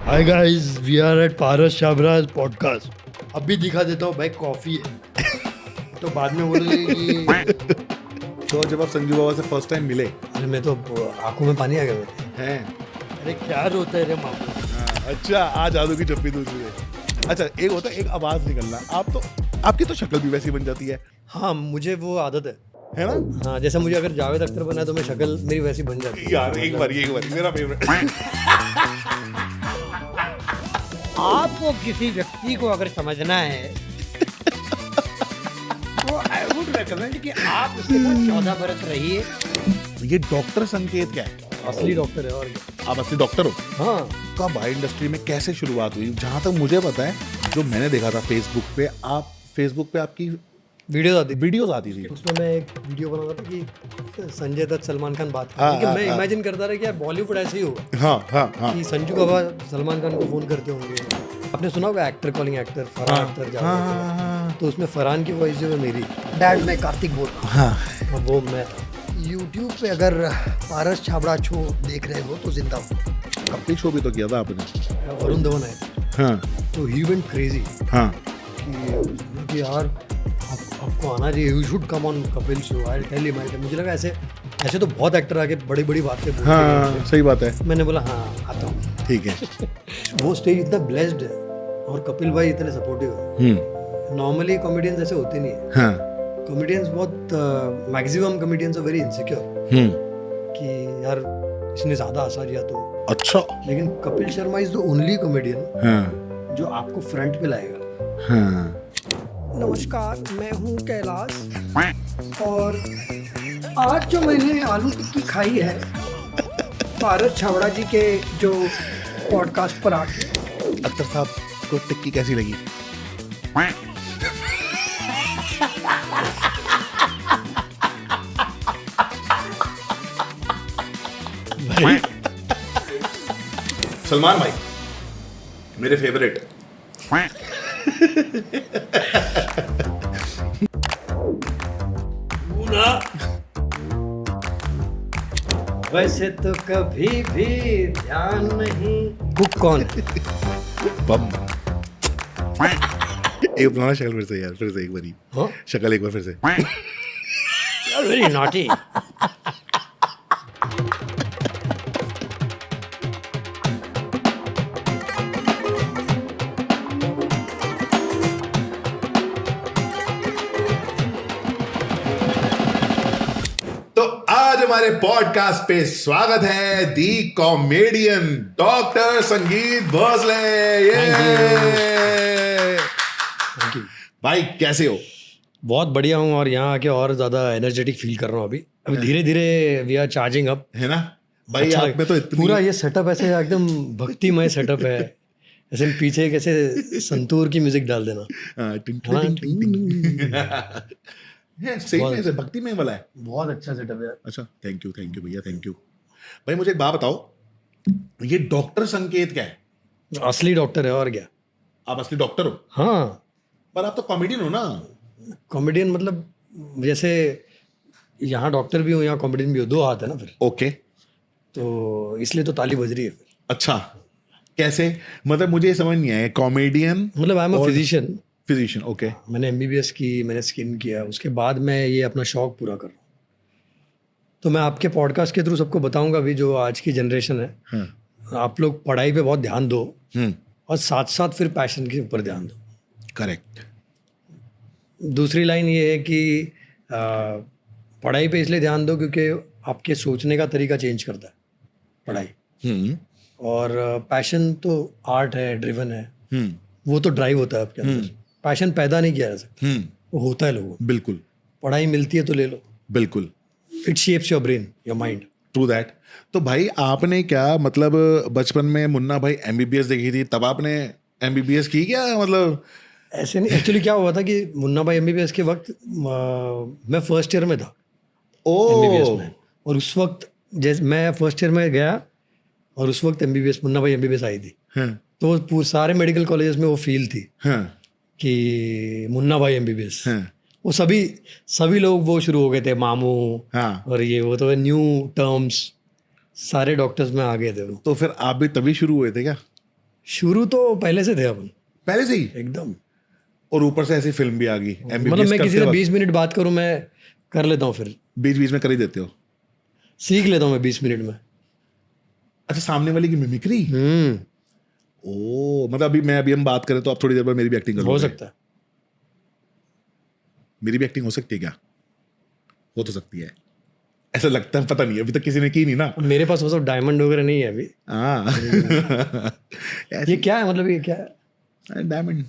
Hi guys, we are at Paras Shabraj podcast. अभी दिखा देता हूँ भाई, कॉफी है। तो बाद में बोलोगे कि तो जब आप संजू बाबा से फर्स्ट टाइम मिले अरे मैं तो आंखों में पानी आ गया मेरे। हैं, अरे क्या रोता है रे मामू। अच्छा आज जादू की चप्पी दूसरी। अच्छा एक होता है एक आवाज निकलना, आप तो आपकी तो शक्ल भी वैसी बन जाती हाँ, मुझे वो आदत है ना? हाँ, जैसे मुझे अगर जावेद अख्तर बना है तो मैं शक्ल मेरी वैसी बन जाती है। यार एक बार मेरा फेवरेट। आपको किसी व्यक्ति को अगर समझना है तो आई वुड रेकमेंड कि आप उसके साथ 14 बरस रहिए। ये डॉक्टर संकेत क्या है? असली डॉक्टर है और क्या। आप असली डॉक्टर हो? हाँ, कब भाई इंडस्ट्री में कैसे शुरुआत हुई? जहाँ तक मुझे पता है, जो मैंने देखा था फेसबुक पे आपकी वीडियोस आती थी। उसमें मैं एक वीडियो बना रहा था कि संजय दत्त सलमान खान बात कर हाँ, रहे हैं, कि मैं हाँ, इमेजिन करता रहा कि यार बॉलीवुड ऐसे ही होगा हाँ कि संजू बाबा सलमान खान को फोन करते होंगे। आपने सुना होगा actor calling actor, Farhan Akhtar Javed Akhtar. तो उसमें फरहान की वॉइस जो है मेरी, डैड मैं कार्तिक बोल रहा हूँ, वो मैं था। यूट्यूब पे अगर पारस छाबड़ा शो देख रहे हो तो जिंदा हो। कपिल शो भी तो किया था आपने। वरुण धवन है, हाँ तो ही वेंट क्रेजी हाँ कि यार आपको आना चाहिए, you should come on Kapil show. I tell him, मुझे लगा ऐसे ऐसे तो बहुत एक्टर आके बड़ी बड़ी बातें बोलते हैं। सही बात है। मैंने बोला हाँ आता हूँ। ठीक है। वो स्टेज इतना ब्लेस्ड है और कपिल भाई इतने सपोर्टिव है। नॉर्मली कॉमेडियंस ऐसे होते नहीं है। हाँ कॉमेडियंस बहुत maximum comedians are very insecure कि यार इसने ज़्यादा हंसा दिया तो। अच्छा। लेकिन Kapil Sharma is the only comedian हाँ जो आपको फ्रंट पे लाएगा। हाँ नमस्कार, मैं हूँ कैलाश और आज जो मैंने आलू टिक्की खाई है पारस छाबड़ा जी के जो पॉडकास्ट पर आके। अख्तर साहब को टिक्की कैसी लगी? भाई सलमान भाई मेरे फेवरेट। वैसे तो कभी भी ध्यान नहीं। कुक कौन है? बम। एक बनाना शक्ल फिर से यार, फिर से एक बारी हाँ, शक्ल एक बार फिर से। Very naughty. तो आज हमारे पॉडकास्ट पे स्वागत है दी कॉमेडियन डॉक्टर संगीत भोसले। थैंक यू भाई कैसे हो? बहुत बढ़िया हूँ और यहाँ आके और ज़्यादा एनर्जेटिक फील कर रहा हूँ। अभी धीरे धीरे वी आर चार्जिंग अप, है ना भाई? अच्छा आप में तो इतनी पूरा ये सेटअप ऐसे एकदम भक्तिमय सेटअप है। ऐसे पीछे एक ऐसे संतूर की म्यूजिक डाल देना। टिंग हाँ, टिंग टिंग टिंग। है सही में से भक्ति में वाला है। बहुत अच्छा सेटअप है। अच्छा थैंक यू भैया, थैंक यू। भाई मुझे एक बात बताओ, ये डॉक्टर संकेत क्या है? असली डॉक्टर है और क्या। आप असली डॉक्टर हो हाँ, पर आप तो कॉमेडियन हो ना? कॉमेडियन मतलब जैसे यहाँ डॉक्टर भी हो यहाँ कॉमेडियन भी हो, दो हाथ है ना फिर, ओके। तो इसलिए तो ताली बज रही है फिर। अच्छा कैसे? मतलब मुझे ये समझ नहीं आया। कॉमेडियन मतलब I am a physician. Physician, okay. मैंने एमबीबीएस की, मैंने स्किन किया, उसके बाद मैं ये अपना शौक पूरा कर रहा हूँ। तो मैं आपके पॉडकास्ट के थ्रू सबको बताऊंगा भी, जो आज की जनरेशन है, हाँ आप लोग पढ़ाई पे बहुत ध्यान दो हम्म, और साथ साथ फिर पैशन के ऊपर ध्यान दो। करेक्ट। दूसरी लाइन ये है कि पढ़ाई पे इसलिए ध्यान दो क्योंकि आपके सोचने का तरीका चेंज करता है पढ़ाई। हम्म और पैशन तो आर्ट है, ड्रिवन है, हम्म वो तो ड्राइव होता है आपके अंदर। पैशन पैदा नहीं किया जा सकता, वो होता है लोगों को। बिल्कुल पढ़ाई मिलती है तो ले लो, बिल्कुल। It shapes your brain, your mind. True that. तो भाई आपने क्या मतलब बचपन में मुन्ना भाई एमबीबीएस देखी थी तब आपने एमबीबीएस की क्या? मतलब ऐसे नहीं, एक्चुअली क्या हुआ था कि मुन्ना भाई एमबीबीएस के वक्त मैं फर्स्ट ईयर में था एमबीबीएस में, और उस वक्त जैसे मैं फर्स्ट ईयर में गया और उस वक्त एमबीबीएस मुन्ना भाई एमबीबीएस आई थी। हाँ तो सारे मेडिकल कॉलेजेस में वो फील थी हाँ कि मुन्ना भाई एमबीबीएस। हाँ वो सभी लोग वो शुरू हो गए थे, मामू हाँ। और ये वो तो न्यू टर्म्स, सारे डॉक्टर्स में आ गए थे वो। तो फिर आप भी तभी शुरू हुए थे क्या? शुरू तो पहले से थे अपन, पहले से ही, एकदम। और ऊपर से ऐसी फिल्म भी आ गई। मतलब मैं किसी से 20 मिनट बात करूं, मैं कर लेता हूँ, फिर बीच बीच में कर ही देते हो, सीख लेता हूँ मैं 20 मिनट में। अच्छा, सामने वाले की मिमिक्री। ओ, मतलब अभी हम बात करें तो आप थोड़ी देर बाद मेरी भी एक्टिंग कर हो सकता है। मेरी भी एक्टिंग हो सकती है क्या? हो तो सकती है, ऐसा लगता है, पता नहीं, अभी तक किसी ने की नहीं ना। मेरे पास वो सब डायमंड वगैरह नहीं है अभी। हाँ ये क्या है, मतलब ये क्या है? डायमंड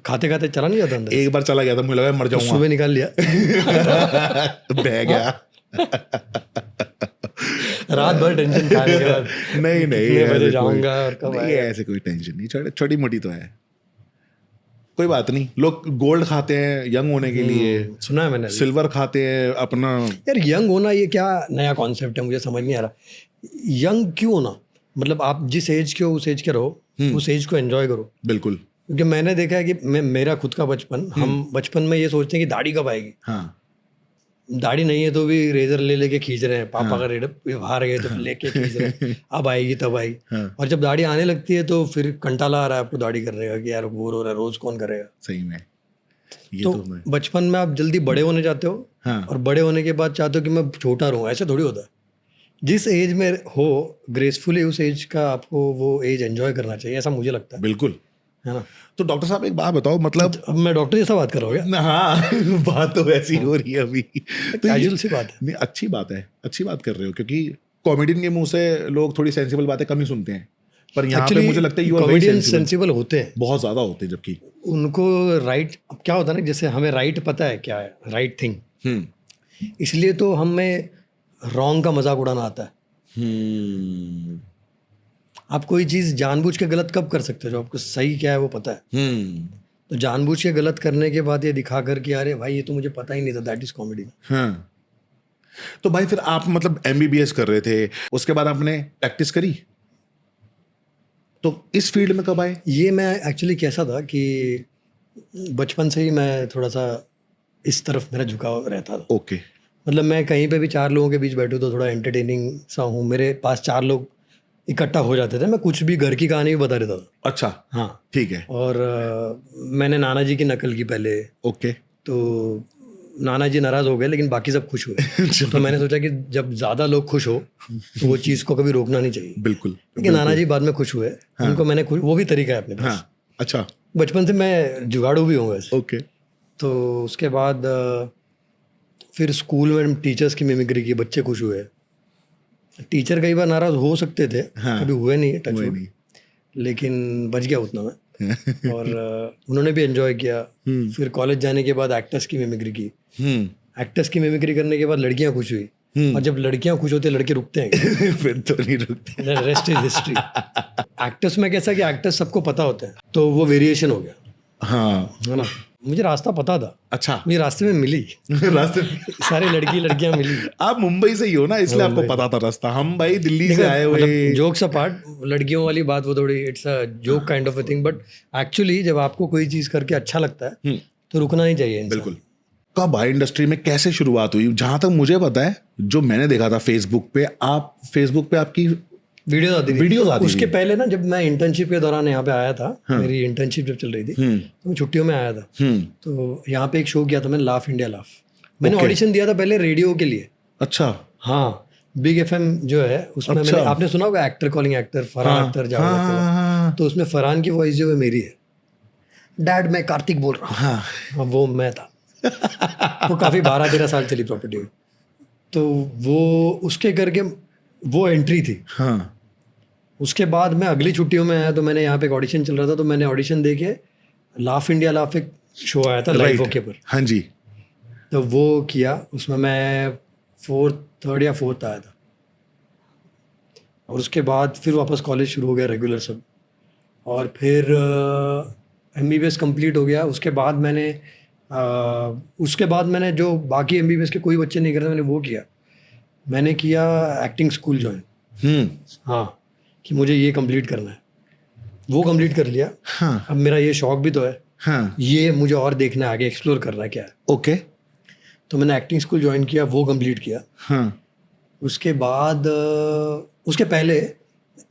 खाते खाते चला नहीं जाता अंदर? एक बार चला गया था, मुझे लगा मर जाऊंगा, सुबह निकाल लिया। बह गया। रात भर टेंशन खाने के बाद नहीं कितने बजे जाऊंगा और कब आएगा। ऐसे कोई टेंशन नहीं, छोटी मोटी तो है, कोई बात नहीं। लोग गोल्ड खाते हैं यंग होने के लिए, सुना है मैंने। सिल्वर खाते हैं अपना। यार यंग होना ये क्या नया कॉन्सेप्ट है, मुझे समझ नहीं आ रहा। यंग क्यों होना? मतलब आप जिस एज के हो उस एज के रहो, उस एज को एंजॉय करो। बिल्कुल, क्योंकि मैंने देखा है कि मेरा खुद का बचपन, हम बचपन में ये सोचते हैं कि दाढ़ी कब आएगी। हाँ, दाढ़ी नहीं है तो भी रेजर ले लेके खींच रहे हैं, पापा का रेडर बाहर गए तो लेके खींच रहे हैं, अब आएगी तब आएगी। और जब दाढ़ी आने लगती है तो फिर कंटाला आ रहा है आपको दाढ़ी करने का कि यार बोर हो रहा है, रोज कौन करेगा। सही में ये तो मैं बचपन में आप जल्दी बड़े होने जाते हो, हाँ। और बड़े होने के बाद चाहते हो कि मैं छोटा रहूं। ऐसे थोड़ी होता है। जिस एज में हो ग्रेसफुली, उस एज का आपको वो एज एंजॉय करना चाहिए, ऐसा मुझे लगता है, बिल्कुल, है ना? तो डॉक्टर साहब एक बात बताओ, मतलब अब मैं डॉक्टर जैसा बात कर रहा हूँ क्या? हाँ बात तो वैसी हो रही है अभी, तो कैजुअल सी बात है। नहीं, अच्छी बात है, अच्छी बात कर रहे हो, क्योंकि कॉमेडियन के मुंह से लोग थोड़ी सेंसिबल बातें कम ही सुनते हैं, पर यहाँ पे मुझे लगता है you are very comedian sensible होते हैं, बहुत ज्यादा होते हैं, जबकि उनको राइट, अब क्या होता है ना, जैसे हमें राइट पता है क्या है राइट थिंग, इसलिए तो हमें रॉन्ग का मजाक उड़ाना आता है। आप कोई चीज़ जानबूझ के गलत कब कर सकते हो जब आपको सही क्या है वो पता है। तो जानबूझ के गलत करने के बाद ये दिखाकर कि अरे भाई ये तो मुझे पता ही नहीं था, दैट इज कॉमेडी। हाँ, तो भाई फिर आप मतलब MBBS कर रहे थे, उसके बाद आपने प्रैक्टिस करी, तो इस फील्ड में कब आए? ये मैं एक्चुअली कैसा था कि बचपन से ही मैं थोड़ा सा इस तरफ मेरा झुकाव रहता था। ओके, मतलब मैं कहीं पे भी 4 लोगों के बीच बैठूं तो थोड़ा एंटरटेनिंग सा हूँ, मेरे पास 4 लोग इकट्ठा हो जाते थे, मैं कुछ भी घर की कहानी भी बता देता था। अच्छा, हाँ ठीक है। और मैंने नाना जी की नकल की पहले। ओके, तो नाना जी नाराज़ हो गए लेकिन बाकी सब खुश हुए। तो मैंने सोचा कि जब ज़्यादा लोग खुश हो तो वो चीज़ को कभी रोकना नहीं चाहिए। बिल्कुल, लेकिन नाना जी बाद में खुश हुए। हाँ। उनको मैंने वो भी तरीका है अपने पास। हाँ, अच्छा, बचपन से मैं जुगाड़ू भी हूँ वैसे। ओके, तो उसके बाद फिर स्कूल में टीचर्स की मिमिक्री की, बच्चे खुश हुए। टीचर कई बार नाराज़ हो सकते थे, हाँ, कभी हुए नहीं, टच हुए वुड, नहीं। लेकिन बच गया उतना में। और उन्होंने भी एंजॉय किया। फिर कॉलेज जाने के बाद एक्टर्स की मिमिक्री की। एक्टर्स की मिमिक्री करने के बाद लड़कियां खुश हुई। और जब लड़कियां खुश होती है लड़के रुकते हैं फिर तो नहीं रुकते। Rest is history. एक्टर्स में कैसा कि एक्टर्स सबको पता होता है, तो वो वेरिएशन हो गया। हाँ, है ना? मुझे रास्ता पता था, अच्छा, मुझे रास्ते में मिली रास्ते सारी लड़कियां मिली। आप मुंबई से ही हो ना, इसलिए आपको पता था रास्ता। हम भाई दिल्ली से आए हुए। जोक्स अपार्ट, लड़कियों वाली बात वो थोड़ी it's a joke kind of a thing, but actually जब आपको कोई चीज करके अच्छा लगता है तो रुकना नहीं चाहिए इंसान। बिल्कुल। कब भाई इंडस्ट्री में कैसे शुरुआत हुई? जहां तक मुझे पता है, जो मैंने देखा था फेसबुक पे, आपकी वीडियोस आती थी। उसके थी। पहले ना, जब मैं इंटर्नशिप के दौरान यहाँ पे आया था, मेरी इंटर्नशिप जब चल रही थी तो मैं छुट्टियों में आया था। तो यहाँ पे एक शो किया था मैंने, लाफ इंडिया लाफ। मैंने ऑडिशन दिया था पहले रेडियो के लिए। अच्छा, हाँ, बिग FM जो है उसमें मैंने, आपने सुना होगा actor calling actor, Farhan Akhtar Javed, तो उसमें फरहान की वॉइस जो है मेरी है। डैड मैं कार्तिक बोल रहा हूँ, वो मैं था। वो काफ़ी 12-13 साल चली प्रॉपर्टी। तो वो उसके करके वो एंट्री थी। हाँ, उसके बाद मैं अगली छुट्टियों में आया तो मैंने यहाँ पे एक ऑडिशन चल रहा था, तो मैंने ऑडिशन दे के लाफ इंडिया लाफ एक शो आया था लाइव ओके पर। हाँ जी, तो वो किया, उसमें मैं थर्ड या फोर्थ आया था। और उसके बाद फिर वापस कॉलेज शुरू हो गया रेगुलर सब। और फिर MBBS कंप्लीट हो गया। उसके बाद मैंने जो बाकी MBBS के कोई बच्चे नहीं करते, मैंने वो किया। मैंने किया एक्टिंग स्कूल ज्वाइन। हाँ, कि मुझे ये कंप्लीट करना है, वो कंप्लीट कर लिया। हाँ, अब मेरा ये शौक भी तो है। हाँ, ये मुझे और देखना है, आगे एक्सप्लोर करना है क्या है। ओके, तो मैंने एक्टिंग स्कूल ज्वाइन किया, वो कंप्लीट किया। हाँ, उसके बाद उसके पहले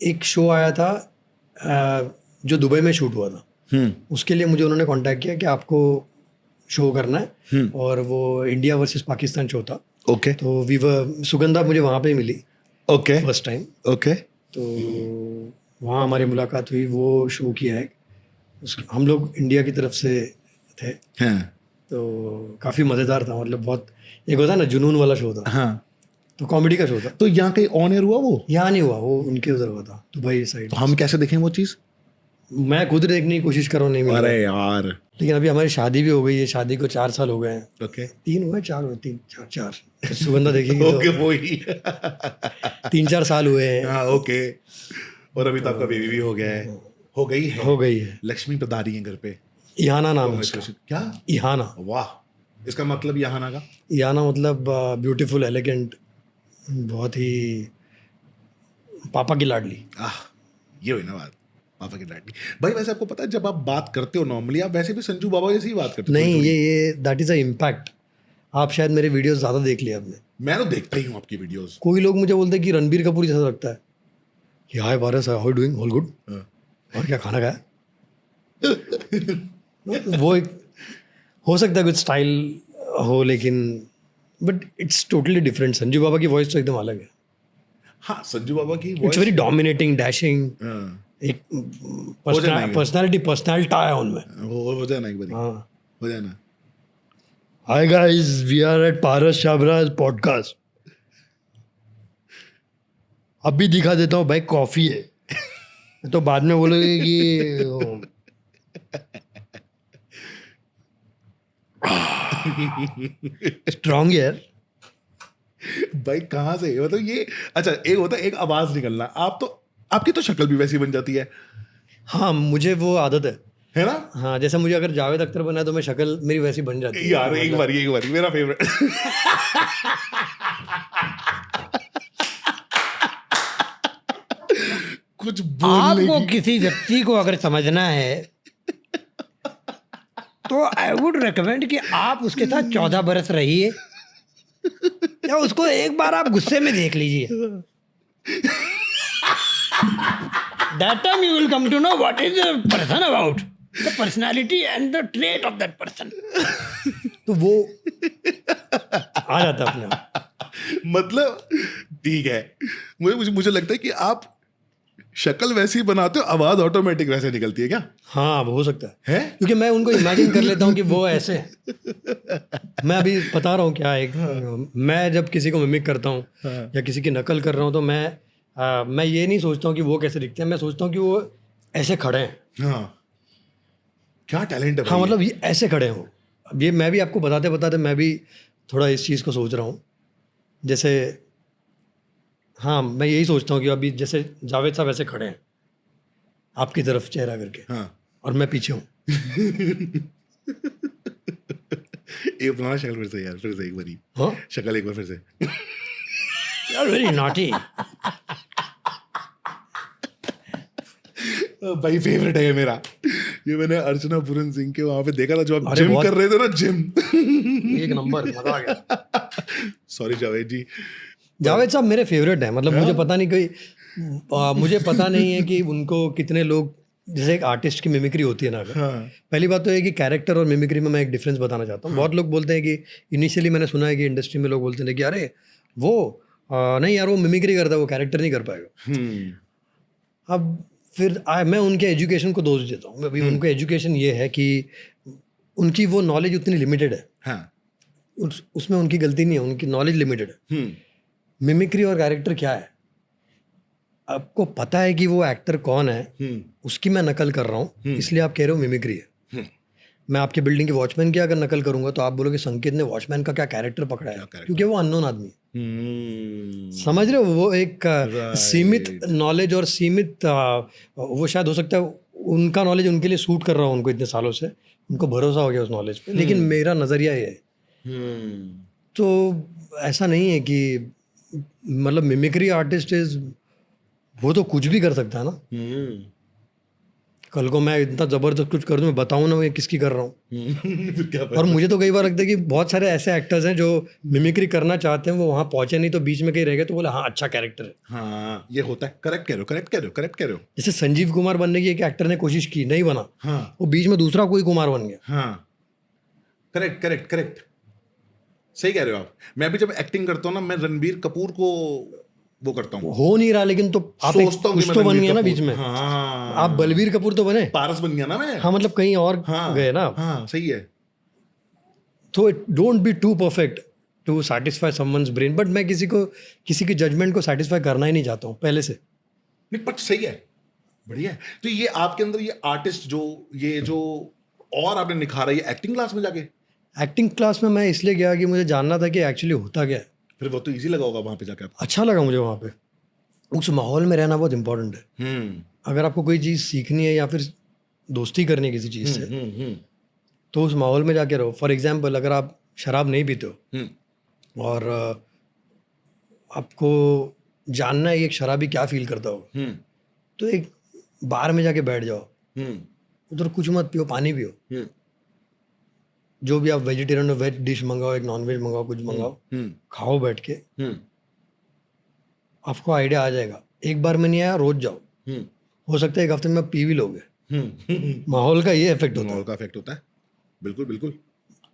एक शो आया था जो दुबई में शूट हुआ था उसके लिए मुझे उन्होंने कांटेक्ट किया कि आपको शो करना है और वो इंडिया वर्सेस पाकिस्तान शो था। ओके तो सुगंधा मुझे वहाँ पे ही मिली ओके फर्स्ट टाइम। ओके तो वहाँ हमारी मुलाकात हुई, वो शो किया है हम लोग इंडिया की तरफ से थे। हाँ तो काफ़ी मज़ेदार था, मतलब बहुत एक होता है ना जुनून वाला शो था। हाँ तो कॉमेडी का शो था। तो यहाँ कहीं ऑन एयर हुआ वो? यहाँ नहीं हुआ, वो उनके उधर हुआ था दुबई साइड। तो हम कैसे देखें वो चीज़? मैं खुद देखने की कोशिश कर रहा हूँ, नहीं मिला। अरे यार लेकिन अभी हमारी शादी भी हो गई है, शादी को 4 साल हो गए हैं। ओके 3 हुए 4 हुए 3 4 4 सुगंधा देखेगी तो ओके वो ही 3-4 साल हुए हैं। हाँ ओके। और अभी तो आपका बेबी भी हो गया है, हो गई है। लक्ष्मी पधारी है घर पे। इहाना नाम है उसका। क्या? इहाना। वाह, इसका मतलब इहाना का? इहाना मतलब ब्यूटीफुल, एलिगेंट, बहुत ही पापा की लाडली। ये हुई ना बात, पापा की लाडली। भाई वैसे आपको पता है जब आप बात करते हो नॉर्मली आप वैसे भी संजू बाबा जैसी ही बात करते हो? नहीं, ये दैट इज अ इम्पैक्ट। आप शायद मेरे वीडियोस ज़्यादा देख लिए आपने। मैं तो देखता ही हूँ आपकी वीडियोस। कोई लोग मुझे बोलते हैं कि रणबीर कपूर जैसा लगता है। हाय पारस, हाउ डूइंग? All good. और क्या खाना खाया? वो एक हो सकता है कुछ स्टाइल हो, लेकिन but it's totally different. Sanju Baba की वॉइस तो एकदम अलग है। हाँ संजू बाबा की इट्स वेरी डोमिनेटिंग, डैशिंग, एक पर्सनालिटी है उनमें। हो जाए ना एक बार। हाँ हो जाए ना। Hi guys, we are at Paras Shabraj podcast. अभी दिखा देता हूँ भाई, कॉफी है। तो बाद में बोलोगे कि स्ट्रॉन्ग यार। भाई कहाँ से मतलब ये? अच्छा एक होता है एक आवाज निकलना, आप तो आपकी तो शक्ल भी वैसी बन जाती है। हाँ मुझे वो आदत है ना? हाँ, जैसे मुझे अगर जावेद अख्तर बना तो मैं शक्ल मेरी वैसी बन जाती है यार। एक बार मेरा फेवरेट कुछ आपको किसी व्यक्ति को अगर समझना है तो आई वुड रिकमेंड कि आप उसके साथ 14 बरस रहिए या उसको एक बार आप गुस्से में देख लीजिए। That time you will come to know what is the person about, the personality and the trait of that person. तो वो आ जाता है अपने आप। मतलब ठीक है, मुझे लगता है कि आप शक्ल वैसी बनाते हो, आवाज ऑटोमेटिक वैसे निकलती है क्या? हाँ वो हो सकता है क्योंकि मैं उनको इमेजिन कर लेता हूँ कि वो ऐसे मैं अभी बता रहा हूँ क्या मैं जब किसी को मिमिक करता हूँ या किसी की नकल कर रहा हूँ तो मैं ये नहीं सोचता हूँ कि वो कैसे दिखते हैं, मैं सोचता हूँ कि वो ऐसे खड़े हैं। हाँ क्या टैलेंट है। हाँ मतलब ये ऐसे खड़े हों। अब ये मैं भी आपको बताते बताते मैं भी थोड़ा इस चीज़ को सोच रहा हूँ। जैसे हाँ मैं यही सोचता हूँ कि अभी जैसे जावेद साहब ऐसे खड़े हैं आपकी तरफ चेहरा करके। हाँ। और मैं पीछे हूँ। एक बनाना शक्ल फिर से यार, फिर से एक बारी। हाँ शक्ल एक बार फिर से। यार वेरी नॉटी। भाई फेवरेट है मेरा ये। मैंने अर्चना पूरन सिंह के वहां पे देखा था जो आप जिम कर रहे थे ना, जिम। एक नंबर, मजा आ गया। सॉरी जावेद जी। जावेद साहब मेरे फेवरेट हैं। मतलब मुझे पता नहीं मुझे पता नहीं है कि उनको कितने लोग, जैसे एक आर्टिस्ट की मिमिक्री होती है ना अगर, पहली बात तो है कि कैरेक्टर और मिमिक्री में मैं एक डिफरेंस बताना चाहता हूँ। बहुत लोग बोलते हैं कि इनिशियली मैंने सुना है कि इंडस्ट्री में लोग बोलते हैं कि अरे वो नहीं यार वो मिमिक्री करता है, वो कैरेक्टर नहीं कर पाएगा। अब फिर मैं उनके एजुकेशन को दोष देता हूँ। अभी उनका एजुकेशन ये है कि उनकी वो नॉलेज उतनी लिमिटेड है। हाँ। उसमें उनकी गलती नहीं है, उनकी नॉलेज लिमिटेड है। मिमिक्री और कैरेक्टर क्या है, आपको पता है कि वो एक्टर कौन है, उसकी मैं नकल कर रहा हूँ, इसलिए आप कह रहे हो मिमिक्री है। मैं आपके बिल्डिंग के वॉचमैन की अगर नकल करूंगा तो आप बोलोगे संकेत ने वॉचमैन का क्या कैरेक्टर पकड़ा है, क्योंकि वो अननोन आदमी है। समझ रहे हो? वो एक सीमित नॉलेज और सीमित वो शायद हो सकता है उनका नॉलेज उनके लिए सूट कर रहा हो, उनको इतने सालों से उनको भरोसा हो गया उस नॉलेज पे। लेकिन मेरा नज़रिया ये है। तो ऐसा नहीं है कि मतलब मिमिक्री आर्टिस्ट इज वो तो कुछ भी कर सकता है ना। कल को मैं इतना ज़बरदस्त कुछ कर दूँ, मैं बताऊँ ना मैं किसकी कर रहा हूँ। फिर क्या और मुझे तो कई बार लगता है कि बहुत सारे ऐसे एक्टर्स हैं जो मिमिक्री करना चाहते हैं, वो वहाँ पहुँचे नहीं तो बीच में कहीं रह गए तो बोले हाँ अच्छा कैरेक्टर है। हाँ, ये होता है। करेक्ट कह रहे हो, करेक्ट कह रहे हो, करेक्ट कह रहे हो। जैसे संजीव कुमार बनने की एक एक्टर ने कोशिश की, नहीं बना, हाँ वो बीच में दूसरा कोई कुमार बन गया। हाँ, करेक्ट करेक्ट करेक्ट, सही कह रहे हो आप। मैं भी जब एक्टिंग करता हूँ ना, मैं रणबीर कपूर को वो करता हूँ, हो नहीं रहा, लेकिन तो आप एक सोचता हूँ कि कुछ मैं तो बन रणबीर गया ना कपूर। बीच में। हाँ, आप बलबीर कपूर तो बने, पारस बन गया ना मैं। हाँ मतलब कहीं और हाँ गए ना आप। हाँ, सही है। तो don't be too perfect to satisfy someone's brain, but मैं किसी की जजमेंट को सेटिस्फाई करना ही नहीं चाहता हूँ पहले से। नहीं बट सही है, बढ़िया है। तो ये आपके अंदर ये आर्टिस्ट जो और आपने निखारा, ये एक्टिंग क्लास में जाके? एक्टिंग क्लास में मैं इसलिए गया कि मुझे जानना था कि एक्चुअली होता क्या है। फिर वो तो इजी लगा होगा वहां पे जाके आपको। अच्छा लगा मुझे वहाँ पे, उस माहौल में रहना बहुत इंपॉर्टेंट है। अगर आपको कोई चीज़ सीखनी है या फिर दोस्ती करनी है किसी चीज़ से, तो उस माहौल में जाके रहो। फॉर एग्जाम्पल, अगर आप शराब नहीं पीते हो और आपको जानना है कि एक शराबी क्या फील करता होगा, तो एक बार में जाके बैठ जाओ, उधर कुछ मत पियो, पानी पियो, जो भी आप वेजिटेरियन हो वेज डिश मंगाओ, एक नॉन वेज मंगाओ, कुछ मंगाओ, खाओ बैठ के, आपको आइडिया आ जाएगा। एक बार में नहीं आया, रोज जाओ, हो सकता है एक हफ्ते में आप पी भी लोगे। माहौल का ये इफेक्ट होता है। माहौल का इफेक्ट होता है, बिल्कुल बिल्कुल।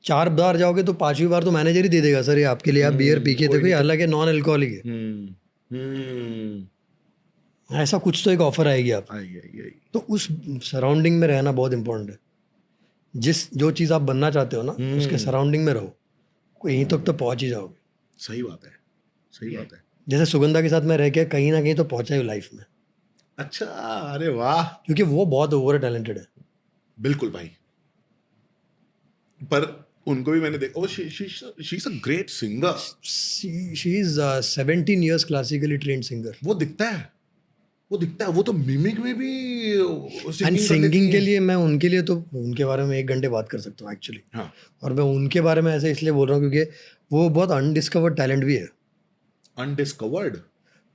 4 बार जाओगे तो 5वीं बार तो मैनेजर ही दे देगा, सर ये आपके लिए, आप बियर पी के देखो, ये हालांकि नॉन अल्कोहलिक है। ऐसा कुछ तो एक ऑफर आएगी आप। तो उस सराउंडिंग में रहना बहुत इंपॉर्टेंट है। जो चीज़ आप बनना चाहते हो ना, उसके सराउंडिंग में रहो, यहीं तक तो पहुंच ही जाओगे। सही बात है, सही बात है। जैसे सुगंधा के साथ मैं रह के कहीं ना कहीं तो पहुंचा ही लाइफ में। अच्छा, अरे वाह। क्योंकि वो बहुत ओवर टैलेंटेड है। बिल्कुल भाई, पर उनको भी मैंने देखा, she is a great singer. She is 17 years classically trained singer. वो दिखता है, वो तो मिमिक में भी एंड सिंगिंग के लिए मैं उनके लिए तो उनके बारे में 1 घंटे बात कर सकता हूँ एक्चुअली। हाँ। और मैं उनके बारे में ऐसे इसलिए बोल रहा हूँ क्योंकि वो बहुत अनडिस्कवर्ड टैलेंट भी है। अनडिस्कवर्ड?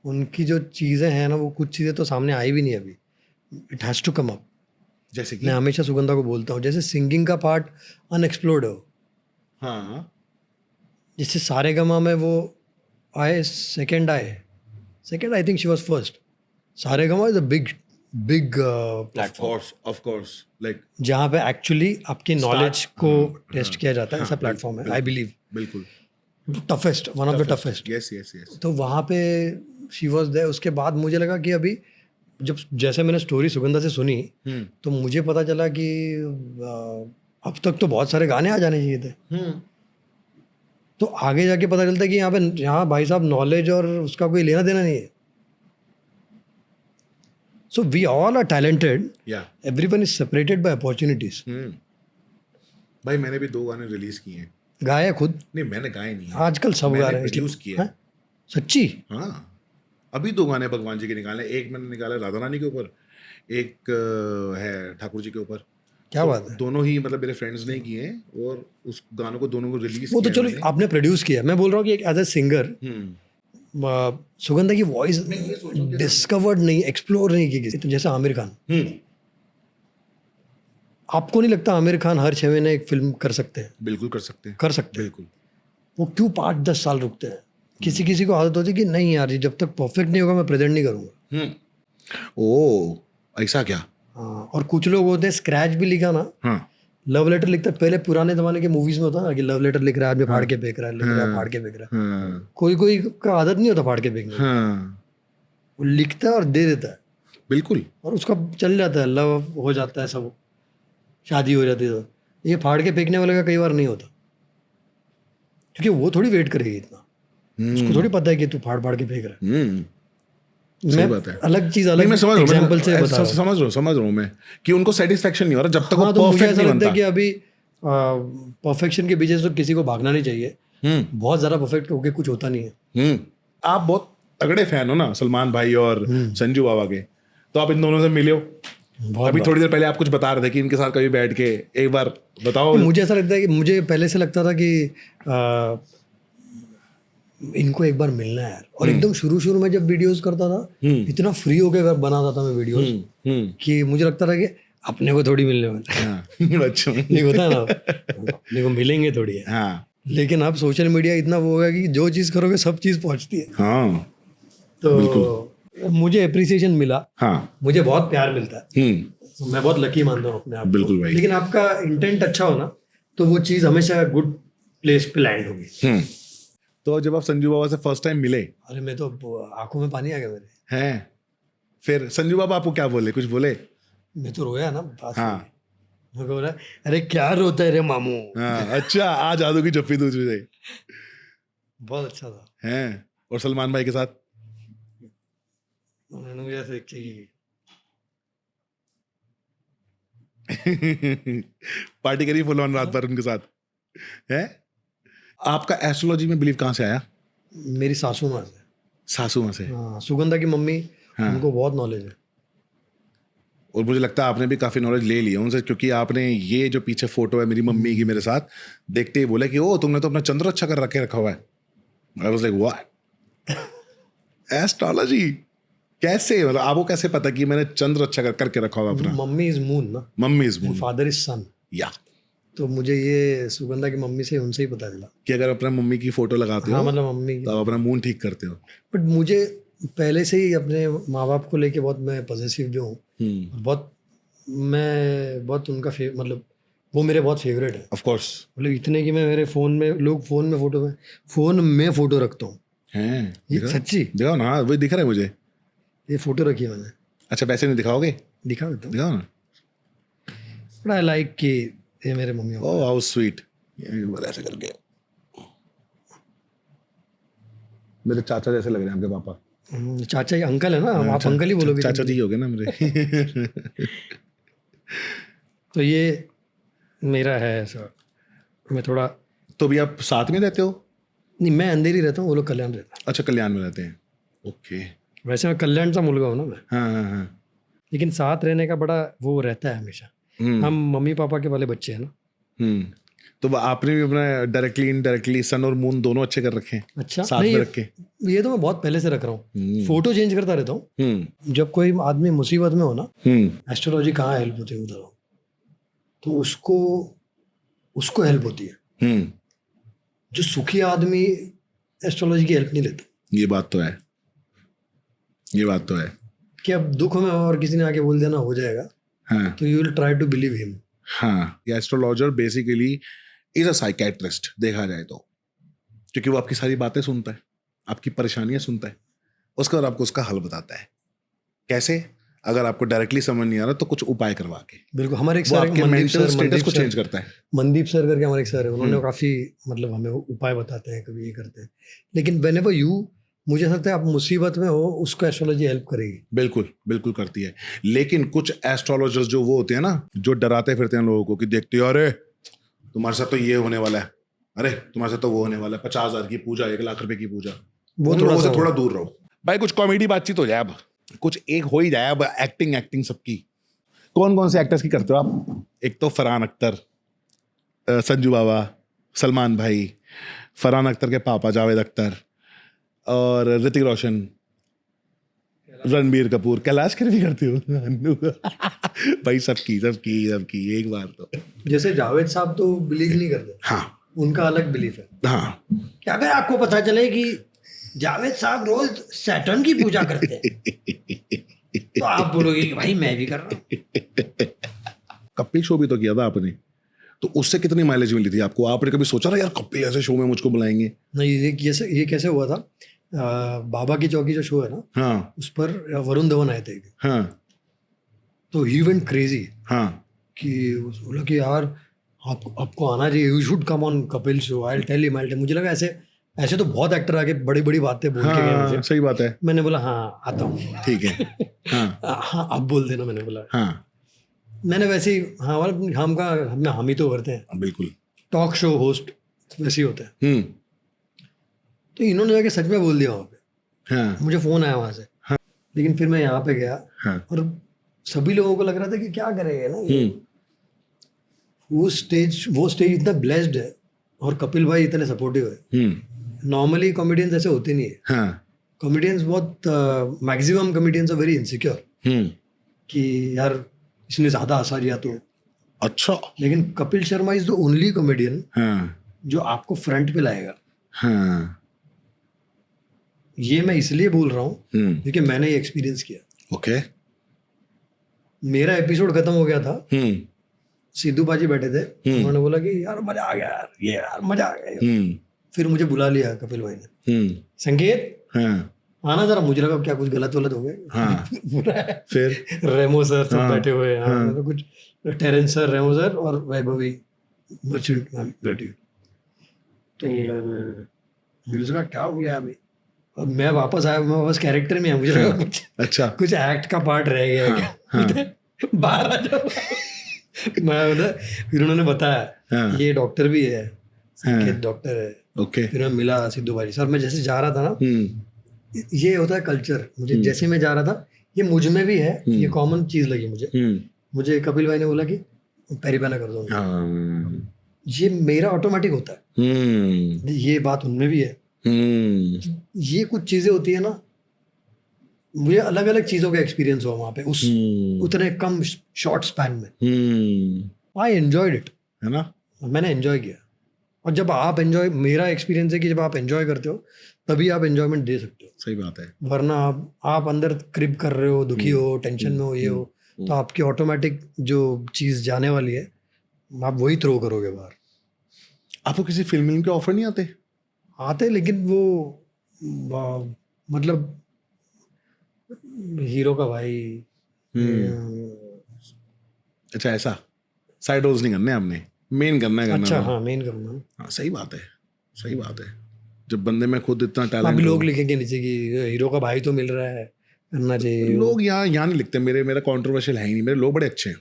उनकी जो चीज़ें हैं ना, वो कुछ चीज़ें तो सामने आई भी नहीं अभी, it has to come up. जैसे कि मैं हमेशा सुगंधा को बोलता हूँ, जैसे सिंगिंग का पार्ट अनएक्सप्लोर्ड हो। हाँ, जैसे सारेगामा में वो आए, second I think she was first. Saregama is a big platform, of course, like जहाँ पे एक्चुअली आपकी नॉलेज को टेस्ट किया जाता है, ऐसा प्लेटफॉर्म है आई बिलीव। बिल्कुल toughest, one of the toughest. Yes yes yes. तो वहाँ पे शी वाज देयर। उसके बाद मुझे लगा कि अभी जब जैसे मैंने स्टोरी सुगंधा से सुनी, तो मुझे पता चला कि अब तक तो बहुत सारे गाने आ जाने चाहिए थे। तो आगे जाके पता चलता है कि यहाँ भाई साहब नॉलेज और उसका कोई लेना देना नहीं है। So we all are talented, everyone is separated by opportunities. भाई मैंने भी 2 गाने रिलीज किए हैं। गाए खुद? नहीं, मैंने गाए नहीं है। आजकल सब गा रहे हैं, प्रोड्यूस किए हैं। सच्ची? हाँ, अभी 2 गाने भगवान जी के निकाले। एक मैंने निकाला राधा रानी के ऊपर, एक है ठाकुर जी के ऊपर। क्या बात है। दोनों ही मतलब मेरे फ्रेंड्स ने किए हैं, और उस गानों को दोनों को रिलीज वो तो चलो आपने प्रोड्यूस किया, मैं बोल रहा हूँ कि एज ए सिंगर सुगंधा की वॉइस डिस्कवर्ड नहीं, एक्सप्लोर नहीं की किसी। तो जैसे आमिर खान, आपको नहीं लगता आमिर खान हर 6 महीने एक फिल्म कर सकते हैं? बिल्कुल कर सकते हैं, बिल्कुल। वो क्यों 5-10 साल रुकते हैं? किसी को आदत होती है कि नहीं यार, जब तक परफेक्ट नहीं होगा मैं प्रेजेंट नहीं करूंगा। ओ ऐसा क्या? हाँ, और कुछ लोग होते हैं स्क्रैच भी लिखा ना, लव लेटर लिखता है। पहले पुराने जमाने के मूवीज में होता ना कि लव लेटर लिख रहा है, आदमी फाड़ के फेंक रहा है, लिख रहा है, फाड़ के फेंक रहा है। कोई का आदत नहीं होता फाड़ के फेंकने, वो लिखता है और दे देता है। बिल्कुल। और उसका चल जाता है, लव हो जाता है, सब शादी हो जाती है। तो ये फाड़ के फेंकने वाले का कई बार नहीं होता, क्योंकि वो थोड़ी वेट करेगी इतना, उसको थोड़ी पता है कि तू फाड़ के फेंक रहा है। सही बात है। अलग चीज, अलग एग्जांपल से बता रहा हूं। समझ रहा हूं मैं कि उनको सेटिस्फेक्शन नहीं हो रहा जब तक वो तो परफेक्ट नहीं बनता। कि अभी परफेक्शन के पीछे तो किसी को भागना नहीं चाहिए। बहुत ज्यादा परफेक्ट होके कुछ होता नहीं है। आप बहुत तगड़े फैन हो ना सलमान भाई और संजू बाबा के, तो आप इन दोनों से मिले हो। अभी थोड़ी देर पहले आप कुछ बता रहे थे कि इनके साथ कभी बैठ के एक बार बताओ। मुझे ऐसा लगता है कि मुझे पहले से लगता था कि इनको एक बार मिलना है यार। और एकदम शुरू में जब वीडियोस करता था, इतना फ्री होके बनाता था मैं वीडियोस कि मुझे लगता था कि अपने को थोड़ी मिलने वाला है। हाँ अच्छा नहीं होता ना, अपने को मिलेंगे थोड़ी है। हाँ लेकिन अब सोशल मीडिया इतना वो होगा कि जो चीज़ करोगे सब चीज़ पहुंचती है। हाँ तो मुझे अप्रिसिएशन मिला, हाँ मुझे बहुत प्यार मिलता है, तो मैं बहुत लकी मानता हूँ अपने आप को। बिल्कुल भाई। लेकिन आपका इंटेंट अच्छा हो ना तो वो चीज़ हमेशा गुड प्लेस पे लैंड होगी। तो जब आप संजू बाबा से फर्स्ट टाइम मिले अरे मैं तो आंखों में पानी आ गया मेरे। हैं, फिर संजू बाबा आपको क्या बोले, कुछ बोले? मैं तो रोया ना पास हाँ। में। मैं बोला अरे क्या रोता है रे मामू। हाँ अच्छा, आ जादू की जप्पी तुझे। बहुत अच्छा था। हैं, और सलमान भाई के साथ? उन्होंने मुझे ऐसे चाहिए पार्टी करी फुल ऑन रात भर उनके साथ है। आपका एस्ट्रोलॉजी में बिलीव कहाँ से आया? मेरी सासू माँ से। सासू माँ से? हाँ, सुगंधा की मम्मी, हाँ। उनको बहुत नॉलेज है। और मुझे लगता है आपने भी काफी नॉलेज ले लिया उनसे, क्योंकि आपने ये जो पीछे फोटो है मेरी मम्मी की मेरे साथ, देखते ही बोले कि ओ तुमने तो अपना चंद्र अच्छा कर रखा हुआ है। I was like what, astrology कैसे, मतलब आपको कैसे पता कि मैंने चंद्र अच्छा करके रखा हुआ अपना? मम्मी इज मून ना, mummy is moon, father is sun. या तो मुझे ये सुगंधा की मम्मी से, उनसे ही पता चला कि अगर अपने मम्मी की फोटो लगाते हाँ हो मतलब मम्मी तो आप अपना मून ठीक करते हो। बट मुझे पहले से ही अपने माँ बाप को लेके बहुत मैं पॉजिटिव भी हूँ। बहुत मैं बहुत उनका मतलब वो मेरे बहुत फेवरेट है। Of course. मतलब इतने कि मैं मेरे फ़ोन में, लोग फ़ोन में फ़ोटो रखता हूँ। हैं ये दिखा? सच्ची दिखाओ ना, वही दिख रहा है मुझे। ये फ़ोटो रखी है मैंने। अच्छा वैसे नहीं दिखाओगे? दिखा देता हूँ। दिखाओ ना। बट आई लाइक कि ये मेरे mummy papa. Oh how sweet. ऐसे करके मेरे चाचा जैसे लग रहे हैं आपके पापा। चाचा ही अंकल है ना, आप अंकल ही बोलोगे। चाचा जी हो गए ना मेरे। तो ये मेरा है ऐसा। मैं थोड़ा तो भी आप साथ में रहते हो? नहीं, मैं अंधेरी रहता हूँ, वो लोग कल्याण रहता अच्छा कल्याण में रहते हैं, ओके। है। वैसे मैं कल्याण सा मुलगा हूँ ना मैं, हाँ हाँ हाँ। लेकिन साथ रहने का बड़ा वो रहता है हमेशा। हम मम्मी पापा के वाले बच्चे हैं ना। तो आपने भी अपना डायरेक्टली इनडायरेक्टली सन और मून दोनों अच्छे कर रखे हैं? अच्छा साथ नहीं, में रख के? ये तो मैं बहुत पहले से रख रहा हूँ। फोटो चेंज करता रहता हूँ। जब कोई आदमी मुसीबत में हो ना, एस्ट्रोलॉजी कहाँ हेल्प होती है उधर, तो उसको हेल्प होती है। जो सुखी आदमी एस्ट्रोलॉजी की हेल्प नहीं लेता। ये बात तो है, ये बात तो है कि अब दुख में और किसी ने आके बोल देना हो जाएगा, हाँ तो you will try to believe him. हाँ, astrologer basically is a psychiatrist देखा जाए तो, क्योंकि वो आपकी सारी बातें सुनता है, आपकी परेशानियां सुनता है, उसके बाद आपको उसका हल बताता है। कैसे? अगर आपको डायरेक्टली समझ नहीं आ रहा तो कुछ उपाय करवा के। बिल्कुल, हमारे एक वो सर आपके मेंटल स्टेटस को चेंज करता है। मनदीप सर करके हमारे एक सर है, उन्होंने काफी मतलब हमें उपाय बताते हैं, कभी ये करते हैं। लेकिन व्हेनेवर यू, मुझे ऐसा लगता है आप मुसीबत में हो, उसको एस्ट्रोलॉजी हेल्प करेगी। बिल्कुल बिल्कुल करती है। लेकिन कुछ एस्ट्रोलॉजर्स जो वो होते हैं ना, जो डराते फिरते हैं लोगों को कि देखते हो अरे तुम्हारे साथ तो ये होने वाला है, अरे तुम्हारे साथ तो वो होने वाला है, 50,000 की पूजा, 1 लाख रुपए की पूजा, वो लोगों से थोड़ा दूर रहो भाई। कुछ कॉमेडी बातचीत हो जाए, अब कुछ एक हो ही जाए। अब एक्टिंग सबकी, कौन कौन से एक्टर्स की करते हो आप? एक तो फरहान अख्तर, संजू बाबा, सलमान भाई, फरहान अख्तर के पापा जावेद अख्तर, और ऋतिक रोशन, रणबीर कपूर, कैलाश खेर भी करते हो? भाई सबकी एक बार तो। जैसे जावेद साहब तो बिलीव नहीं करते। हाँ उनका अलग बिलीफ है। हाँ। कि अगर आपको पता चले कि जावेद साहब रोज सैटर्न की पूजा करते हैं, तो आप बोलोगे कि भाई मैं भी कर रहा हूँ। कपिल शो भी तो किया था आपने, तो उससे कितनी माइलेज मिली थी आपको? आपने कभी सोचा ना यार कपिल ऐसे शो में मुझको बुलाएंगे? नहीं, ये कैसे हुआ था, बाबा की चौकी जो शो है ना, हाँ उस पर वरुण धवन आए थे। हाँ तो ही वेंट क्रेजी हाँ कि बोला कि यार आपको आना चाहिए, you should come on Kapil show, I will tell you. मुझे लगा ऐसे तो बहुत एक्टर आके बड़ी बड़ी बातें बोल के गए मुझे। सही बात है। मैंने बोला हाँ आता हूँ। ठीक है। हाँ अब बोल देना, मैंने बोला। हाँ मैंने वैसे ही हाँ हम ही तो करते हैं, बिल्कुल टॉक शो होस्ट वैसे ही होते हैं। तो इन्होंने जाके सच में बोल दिया वहाँ पे। हाँ मुझे फोन आया वहाँ से। लेकिन फिर मैं यहाँ पे गया और सभी लोगों को लग रहा था कि क्या करेंगे ना ये। वो स्टेज इतना ब्लेस्ड है और कपिल भाई इतने सपोर्टिव है। नॉर्मली कॉमेडियंस ऐसे होते नहीं है। कॉमेडियंस बहुत maximum comedians are very insecure कि यार इसने ज्यादा हंसा दिया तो। अच्छा। लेकिन Kapil Sharma is the only comedian हाँ जो आपको फ्रंट पे लाएगा। हाँ। ये मैं इसलिए बोल रहा हूँ क्योंकि मैंने ये एक्सपीरियंस किया। ओके। मेरा एपिसोड खत्म हो गया था, सिद्धू बाजी बैठे थे, उन्होंने बोला कि यार मजा आ गया यार, ये यार मजा आ गया। फिर मुझे बुला लिया कपिल भाई ने, संकेत हाँ आना जरा। मुझे लगा क्या कुछ गलत हो गया। हाँ। फिर रेमो सर सब हाँ, बैठे हुए हैं, हाँ, मतलब कुछ टेरेंस सर, रेमो सर और वैभवी मर्चेंट मैम बैठी हुई। तो मुझे लगा क्या हो गया अभी, और मैं वापस आया, मैं वापस कैरेक्टर में आया, मुझे लगा कुछ अच्छा कुछ एक्ट का पार्ट रह गया है क्या। बाहर आ जाओ। मैं उधर, फिर उन्होंने बताया ये डॉक्टर भी है, संकेत डॉक्टर है। ओके। फिर मैं मिला सिद्धू भाई सर, मैं जैसे जा रहा था ना, ये होता है कल्चर, मुझे जैसे मैं जा रहा था ये मुझ में भी है, ये कॉमन चीज लगी मुझे कपिल भाई ने बोला कि पेरीपेना कर दो। ये मेरा ऑटोमेटिक होता है, ये बात उनमें भी है। ये कुछ चीजें होती है ना, मुझे अलग अलग चीजों का एक्सपीरियंस हुआ वहां पे उस उतने कम शॉर्ट स्पैन में। आई एंजॉयड इट, है ना, मैंने एंजॉय किया। और जब आप एंजॉय, मेरा एक्सपीरियंस है कि जब आप एंजॉय करते हो तभी आप एंजॉयमेंट दे सकते हो। सही बात है। वरना आप अंदर क्रिप कर रहे हो, दुखी हो, टेंशन में हो, ये हो, तो आपकी ऑटोमेटिक जो चीज जाने वाली है आप वही थ्रो करोगे बाहर। आपको किसी फिल्म के ऑफर नहीं आते? लेकिन वो मतलब हीरो का भाई। अच्छा, ऐसा साइड रोल्स नहीं करने हमने, मेन करना है। अच्छा हाँ, मेन करूँगा। हाँ सही बात है, सही बात है। जब बंदे में खुद इतना टैलेंट, अभी लोग लिखेंगे नीचे कि हीरो का भाई तो मिल रहा है, करना चाहिए। लोग यहाँ नहीं लिखते, मेरा कंट्रोवर्शियल है ही नहीं, मेरे लोग बड़े अच्छे हैं,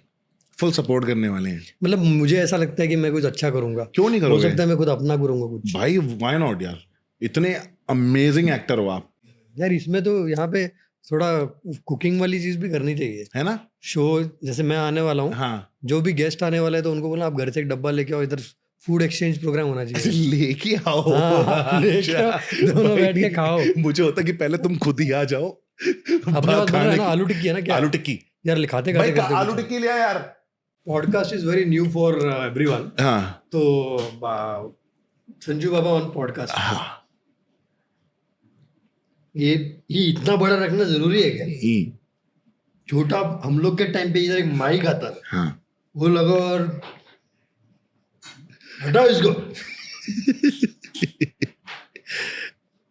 फुल सपोर्ट करने वाले हैं। मतलब मुझे ऐसा लगता है कि मैं कुछ अच्छा करूंगा। क्यों नहीं करोगे? हो सकता है मैं खुद अपना करूंगा कुछ। भाई व्हाई नॉट यार, इतने अमेजिंग एक्टर हो आप यार। इसमें तो यहाँ पे थोड़ा कुकिंग वाली चीज भी करनी चाहिए, है ना। शो जैसे मैं आने वाला हूँ, हाँ, जो भी गेस्ट आने वाला है तो उनको बोला आप घर से एक डब्बा लेके आओ, इधर फूड एक्सचेंज प्रोग्राम होना चाहिए। लेके आओ, हाँ, लेके आओ, दोनों बैठ के खाओ। मुझे होता कि पहले तुम खुद ही आ जाओ। अपने पास बन रहा है ना आलू टिक्की, है ना, क्या आलू टिक्की यार, लिखाते करते आलू टिक्की लिया यार। Podcast is very new for everyone. हाँ, तो संजू बाबा ऑन पॉडकास्ट, हाँ, ये इतना बड़ा रखना जरूरी है क्या? छोटा हम लोग के टाइम पे इधर एक माइक आता था, हाँ, वो लगा और हटाओ इसको।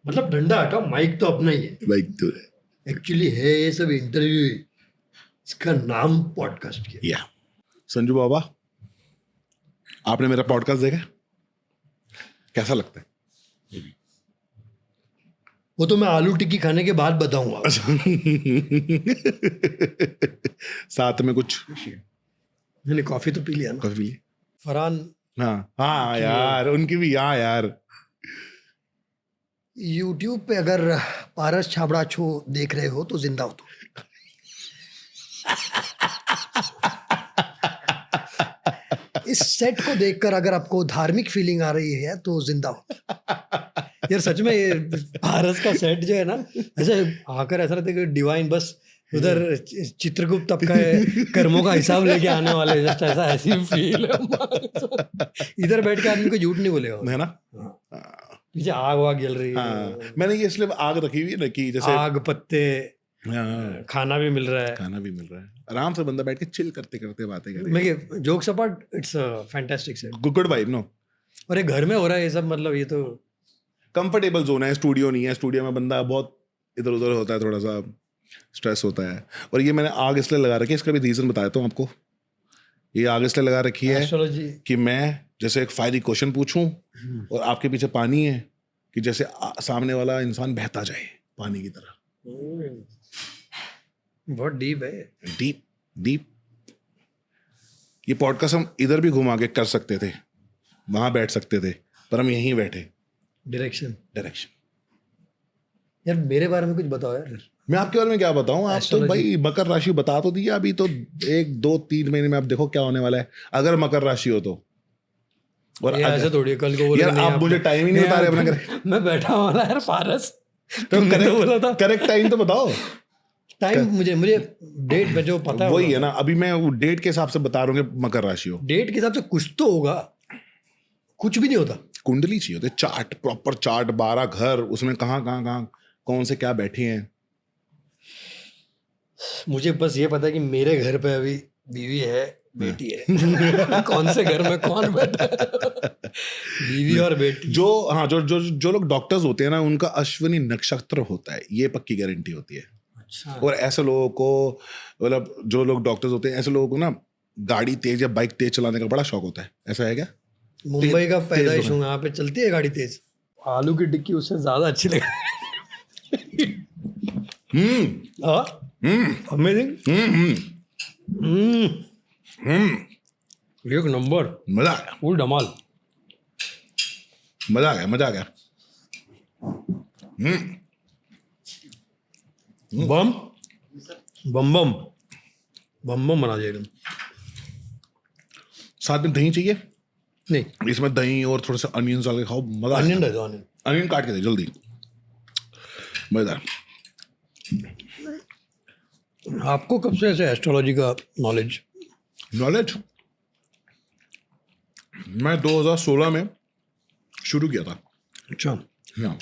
मतलब डंडा हटाओ, माइक तो अपना ही है। माइक तो है एक्चुअली, है ये सब इंटरव्यू, इसका नाम पॉडकास्ट किया। या संजू बाबा, आपने मेरा पॉडकास्ट देखा, कैसा लगता है? वो तो मैं आलू टिक्की खाने के बाद बताऊंगा। साथ में कुछ मैंने कॉफी तो पी लिया ना। कॉफी पी ली। फरहान, हाँ हाँ यार, उनकी भी, हाँ यार। YouTube पे अगर पारस छाबड़ा शो देख रहे हो तो जिंदा हो तुम। इस सेट को देखकर अगर आपको धार्मिक फीलिंग आ रही है तो जिंदा हो। यार सच में ये पारस का सेट जो है ना, ऐसे आकर ऐसा लगता है कि डिवाइन बस उधर चित्रगुप्त आपका कर्मों का हिसाब लेके आने वाले, जस्ट ऐसा ऐसी फील है। इधर बैठ के आदमी को झूठ नहीं बोलेगा, है ना। पीछे आग वाग जल रही है। हाँ, मैंने ये इसलिए आग रखी हुई है कि जैसे आग, पत्ते, खाना भी मिल रहा है, आराम से बंदा बैठ के चिल करते करते बातें करे। मैं jokes apart, it's a fantastic set, good vibe no. और ये घर में हो रहा है ये सब, मतलब ये तो कंफर्टेबल जोन है, स्टूडियो नहीं है। स्टूडियो में बंदा बहुत इधर उधर होता है, थोड़ा सा स्ट्रेस होता है। और ये मैंने आग इसलिए लगा रखी है, इसका भी रीजन बताता हूँ आपको। ये आग इसलिए लगा रखी है कि मैं जैसे एक फायरी क्वेश्चन पूछूं और आपके पीछे पानी है, कि जैसे सामने वाला इंसान बहता जाए पानी की तरह। बहुत डीप है, डीप डीप। ये पॉडकास्ट हम इधर भी घुमा के कर सकते थे, वहां बैठ सकते थे, पर हम यहीं बैठे। डायरेक्शन यार, मेरे बारे में कुछ बताओ यार। मैं आपके बारे में क्या बताऊं? आप तो भाई मकर राशि बता तो दिया, अभी तो 1, 2, 3 महीने में आप देखो क्या होने वाला है अगर मकर राशि हो तो। और ऐसे थोड़ी कल को बोले यार आप मुझे टाइम ही नहीं बता रहे अपना। मैं बैठा वाला यार पारस, तुमने तो बोला था करेक्ट टाइम तो बताओ। टाइम मुझे डेट में जो पता है वही है ना, अभी मैं डेट के हिसाब से बता रहा हूँ कि मकर राशि हो। डेट के हिसाब से कुछ तो होगा, कुछ भी नहीं होता। कुंडली चाहिए होती, चार्ट, प्रॉपर चार्ट, 12 घर, उसमें कहाँ कौन से क्या बैठे हैं। मुझे बस ये पता है कि मेरे घर पे अभी बीवी है, बेटी है। कौन से घर में कौन बैठा है? बीवी और बेटी। जो लोग डॉक्टर्स होते हैं ना, उनका अश्विनी नक्षत्र होता है, ये पक्की गारंटी होती है। अच्छा। और ऐसे लोगों को, मतलब जो लोग डॉक्टर्स होते हैं, ऐसे लोगों को ना गाड़ी तेज या बाइक तेज चलाने का बड़ा शौक होता है। ऐसा है क्या? मुंबई का पैदाइश हूँ, यहाँ पे चलती है गाड़ी तेज। आलू की टिक्की उससे ज्यादा अच्छी लगी। अमेजिंग। एक नंबर, मजा आ गया, फुल धमाल। मजा आ गया। बम बम बम बम बम बना दिया एकदम। साथ में दही चाहिए? नहीं, इसमें दही और थोड़ा सा अनियन डाल के खाओ, मजा। अनियन दे दो, अनियन। अनियन काट के दे जल्दी, मजेदार। आपको कब से ऐसे एस्ट्रोलॉजी का नॉलेज? मैं 2016 में शुरू किया था। अच्छा। हाँ,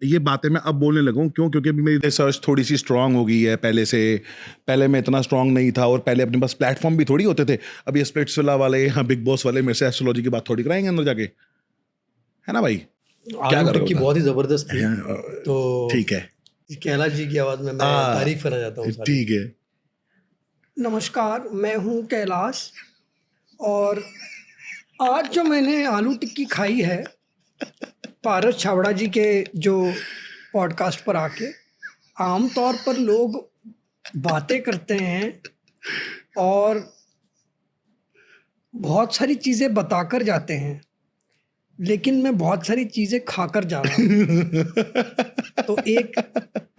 ये बातें मैं अब बोलने लगा हूँ, क्योंकि अभी मेरी रिसर्च थोड़ी सी स्ट्रांग हो गई है पहले से। पहले मैं इतना स्ट्रांग नहीं था, और पहले अपने पास प्लेटफॉर्म भी थोड़ी होते थे। अब ये स्प्लिट्सविला वाले, यहाँ बिग बॉस वाले मेरे से एस्ट्रोलॉजी की बात थोड़ी कराएंगे अंदर जाके, है ना भाई? क्या आलू टिक्की बहुत ही जबरदस्त थी। तो ठीक है, कैलाश जी की आवाज में मैं तारीफ करना चाहता हूँ। ठीक है। नमस्कार, मैं हूँ कैलाश, और आज जो मैंने आलू टिक्की खाई है पारस छावड़ा जी के जो पॉडकास्ट पर आके, आमतौर पर लोग बातें करते हैं और बहुत सारी चीज़ें बताकर जाते हैं, लेकिन मैं बहुत सारी चीज़ें खाकर जा रहा हूँ। तो एक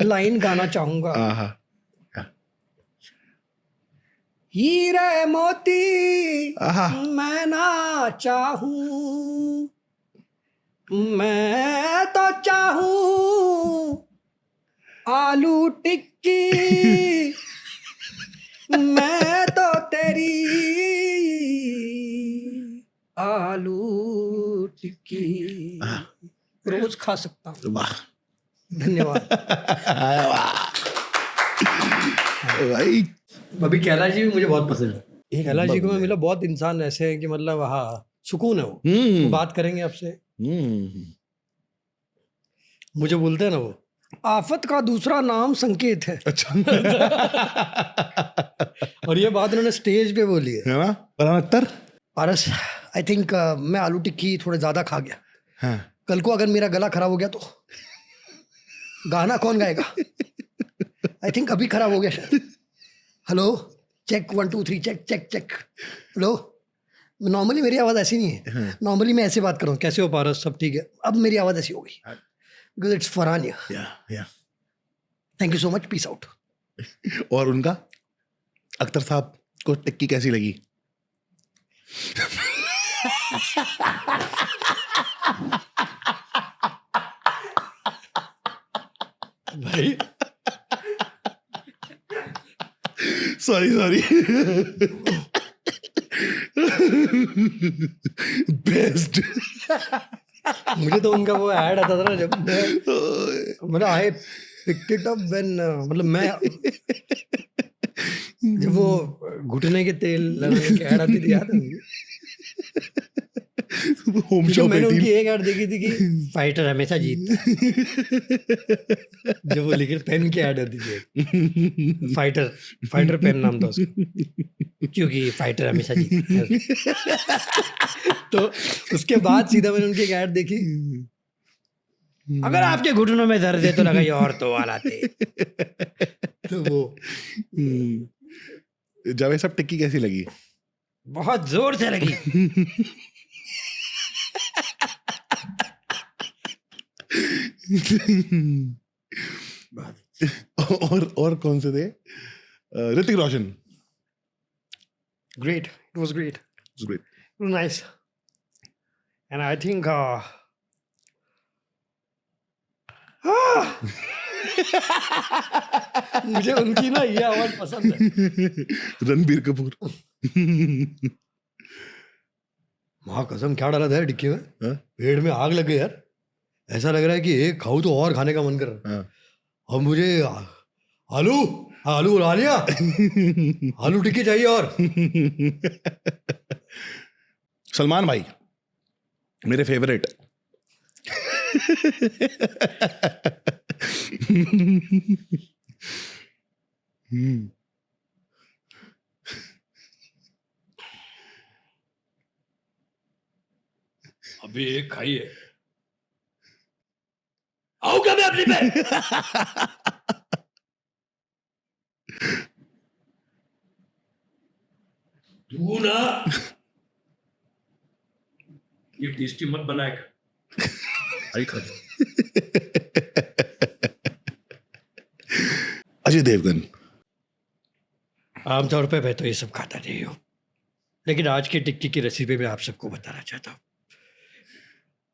लाइन गाना चाहूँगा। हीरे मोती मैं ना चाहूं, मैं तो चाहूं आलू टिक्की, मैं तो तेरी आलू टिक्की रोज खा सकता हूँ। वाह, धन्यवाद भाई। अभी कैलाश जी भी मुझे बहुत पसंद है। कैलाश जी को मैं मिला, बहुत इंसान ऐसे हैं कि मतलब हाँ, सुकून है वो बात करेंगे आपसे। मुझे बोलते हैं ना, वो आफत का दूसरा नाम संकेत है। अच्छा। और ये बात उन्होंने स्टेज पे बोली है ना? पारस, आई थिंक मैं आलू टिक्की थोड़ा ज्यादा खा गया। हाँ। कल को अगर मेरा गला खराब हो गया तो गाना कौन गाएगा? आई थिंक अभी खराब हो गया शायद। Hello, check 1 2 3, check check check. Hello, normally मेरी आवाज़ ऐसी नहीं है। नॉर्मली मैं ऐसे बात कर रहा हूँ, कैसे हो पारस, सब ठीक है। अब मेरी आवाज़ ऐसी हो गई because it's Farhan. Thank you so much, peace out. और उनका अख्तर साहब को टिक्की कैसी लगी? भाई सॉरी बेस्ट। मुझे तो उनका वो ऐड आता था ना, जब मतलब I picked it up when, मतलब मैं जब वो घुटने के तेल लगाने की ऐड आती थी, याद है? होम शॉप मैंने उनकी एक ऐड देखी थी कि फाइटर हमेशा जीतता है। जब वो लिखे पेन की ऐड आती थी, फाइटर पेन नाम था उसका, क्योंकि फाइटर हमेशा जीतता है। तो उसके बाद सीधा मैंने उनकी एक ऐड देखी, अगर आपके घुटनों में दर्द है तो लगाइए और तो वाला थे। तो वो जावेद साहब, टिक्की कैसी लगी? बहुत जोर से लगी। और कौन से थे? Hrithik Roshan. Great, it was great. It was great. It was nice. And I think मुझे उनकी ना ये आवाज पसंद है। रणबीर कपूर। माँ कसम क्या डाला था यार डिक्की में, हाँ? पेट में आग लग गई यार। ऐसा लग रहा है कि एक खाऊं तो और खाने का मन कर रहा है। हाँ। अब मुझे आलू आलू उड़ा लिया, आलू टिक्की चाहिए और। सलमान भाई मेरे फेवरेट। अभी एक खाइए, आओ क्या मैं अपनी पे। तू ना ये टेस्टी मत बनाएगा, आई खा। अजय देवगन। आमतौर पे मैं तो ये सब खाता नहीं हूँ, लेकिन आज की टिक्की की रेसिपी मैं आप सबको बताना चाहता हूँ।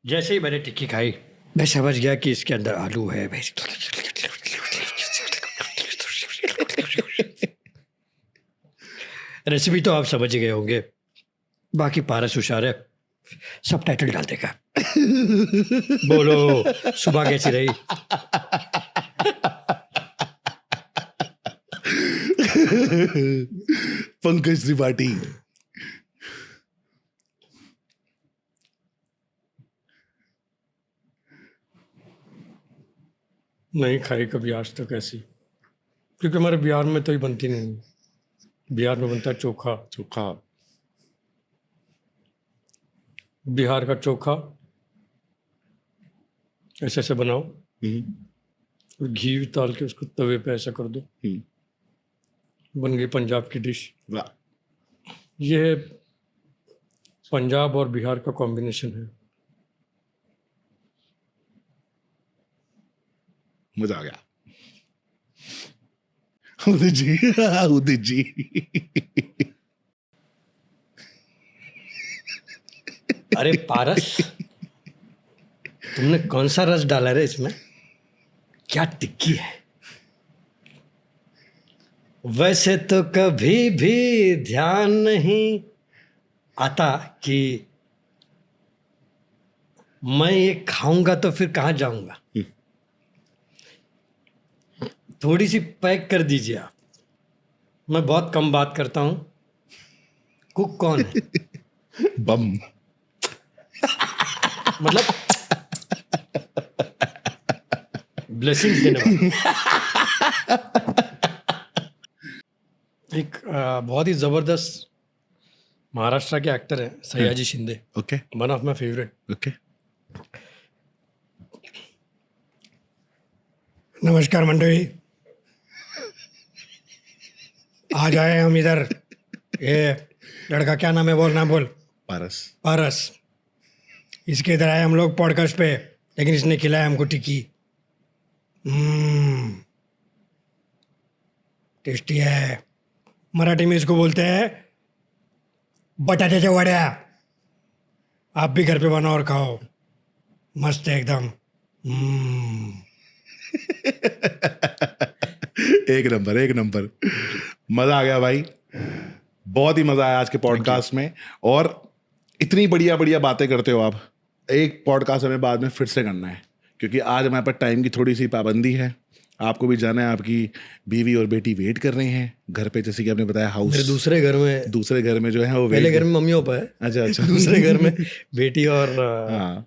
जैसे ही मैंने टिक्की खाई मैं समझ गया कि इसके अंदर आलू है। रेसिपी तो आप समझ ही गए होंगे, बाकी पारस होशियार है, सब टाइटल डाल देगा। बोलो सुबह कैसी रही? पंकज त्रिपाठी। नहीं खाई कभी आज तक ऐसी, क्योंकि हमारे बिहार में तो ही बनती नहीं। बिहार में बनता है चोखा। चोखा। बिहार का चोखा ऐसे ऐसे बनाओ और घी डाल के उसको तवे पे ऐसा कर दो, बन गई पंजाब की डिश। वाह। ये पंजाब और बिहार का कॉम्बिनेशन है। मजा आ गया। उदित जी, उदित जी। अरे पारस, तुमने कौन सा रस डाला रे इसमें? क्या टिक्की है? वैसे तो कभी भी ध्यान नहीं आता कि मैं ये खाऊंगा तो फिर कहाँ जाऊंगा। थोड़ी सी पैक कर दीजिए आप, मैं बहुत कम बात करता हूँ। कुक कौन है? बम। मतलब ब्लेसिंग्स देने वाला। एक बहुत ही जबरदस्त महाराष्ट्र के एक्टर हैं Sayaji Shinde, okay one of my favourite. Okay. नमस्कार मंडली, आ जाए हम इधर। ये लड़का क्या नाम है? बोल ना बोल। पारस। पारस। इसके इधर आए हम लोग पॉडकास्ट पे, लेकिन इसने खिलाया हमको टिक्की। टेस्टी है। मराठी में इसको बोलते हैं बटाट्याच्या वड्या। आप भी घर पे बनाओ और खाओ, मस्त है एकदम। एक नंबर, एक नंबर। मजा आ गया भाई, बहुत ही मजा आया आज के पॉडकास्ट में। और इतनी बढ़िया बढ़िया बातें करते हो आप। एक पॉडकास्ट हमें बाद में फिर से करना है, क्योंकि आज हमारे पास टाइम की थोड़ी सी पाबंदी है। आपको भी जाना है, आपकी बीवी और बेटी वेट कर रही हैं घर पे, जैसे कि आपने बताया हाउस। मेरे दूसरे घर में जो है वो पहले घर में मम्मी पापा है। अच्छा अच्छा। दूसरे घर में बेटी और हाँ,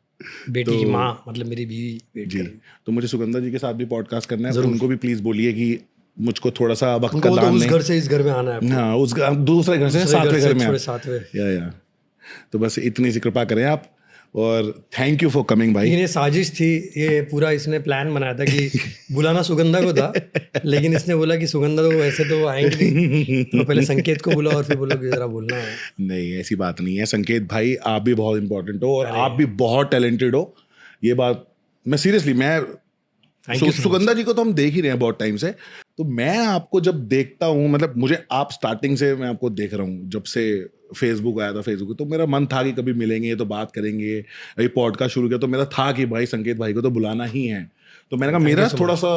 बेटी की माँ, मतलब मेरी बीवी वेट जी। कर रही है। तो मुझे सुगंधा जी के साथ भी पॉडकास्ट करना है, उनको भी प्लीज बोलिए कि मुझको थोड़ा सा वक्त उनको का तो दान उस नहीं। घर से इस घर में आना है। हाँ, उस दूसरे घर से सातवें घर में थोड़े सातवें। या तो बस इतनी सी कृपा करें आप। और थैंक यू फॉर कमिंग भाई। लेकिन ये साजिश थी, ये पूरा इसने प्लान बनाया था कि बुलाना सुगंधा को था, लेकिन इसने बोला कि सुगंधा तो वैसे तो आएंगे नहीं, तो पहले संकेत को बुला और फिर बोला कि जरा बोलना है। नहीं, ऐसी बात नहीं है संकेत भाई, आप भी बहुत इंपॉर्टेंट हो और आप भी बहुत टैलेंटेड हो। ये बात मैं सीरियसली, मैं सुगंधा जी को तो हम देख ही रहे हैं बहुत टाइम से, तो मैं आपको जब देखता हूँ, मतलब मुझे आप स्टार्टिंग से मैं आपको देख रहा हूँ, जब से फेसबुक आया था, फेसबुक तो मेरा मन था कि कभी मिलेंगे तो बात करेंगे। अभी पॉडकास्ट शुरू किया तो मेरा था कि भाई संकेत भाई को तो बुलाना ही है। तो मैंने कहा मेरा थोड़ा सा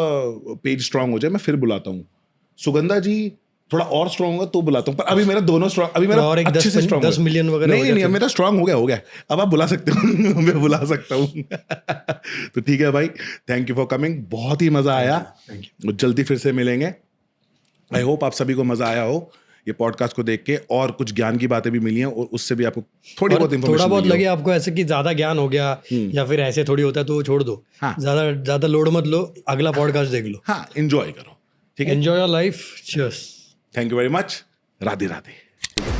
पेज स्ट्रांग हो जाए, मैं फिर बुलाता हूँ। सुगंधा जी थोड़ा और स्ट्रांग होगा तो बुलाता हूँ, पर अभी मेरा दोनों स्ट्रांग, अभी मेरा और एक अच्छे से स्ट्रांग 10 मिलियन वगैरह हो नहीं गया नहीं, मेरा स्ट्रांग हो गया अब आप बुला सकते हो मैं बुला सकता हूँ तो ठीक है भाई, थैंक यू फॉर कमिंग, बहुत ही मजा आया, जल्दी फिर से मिलेंगे। आई होप आप सभी को मजा आया हो ये पॉडकास्ट को देख के, और कुछ ज्ञान की बातें भी मिली हैं और उससे भी आपको थोड़ी बहुत इंफॉर्मेशन, थोड़ा बहुत लगे आपको ऐसे कि ज्यादा ज्ञान हो गया या फिर ऐसे थोड़ी होता है तो छोड़ दो, हाँ। ज्यादा लोड मत लो, अगला पॉडकास्ट देख लो, हाँ एंजॉय करो, ठीक है, enjoy your life, cheers, thank you very much, Radhe Radhe.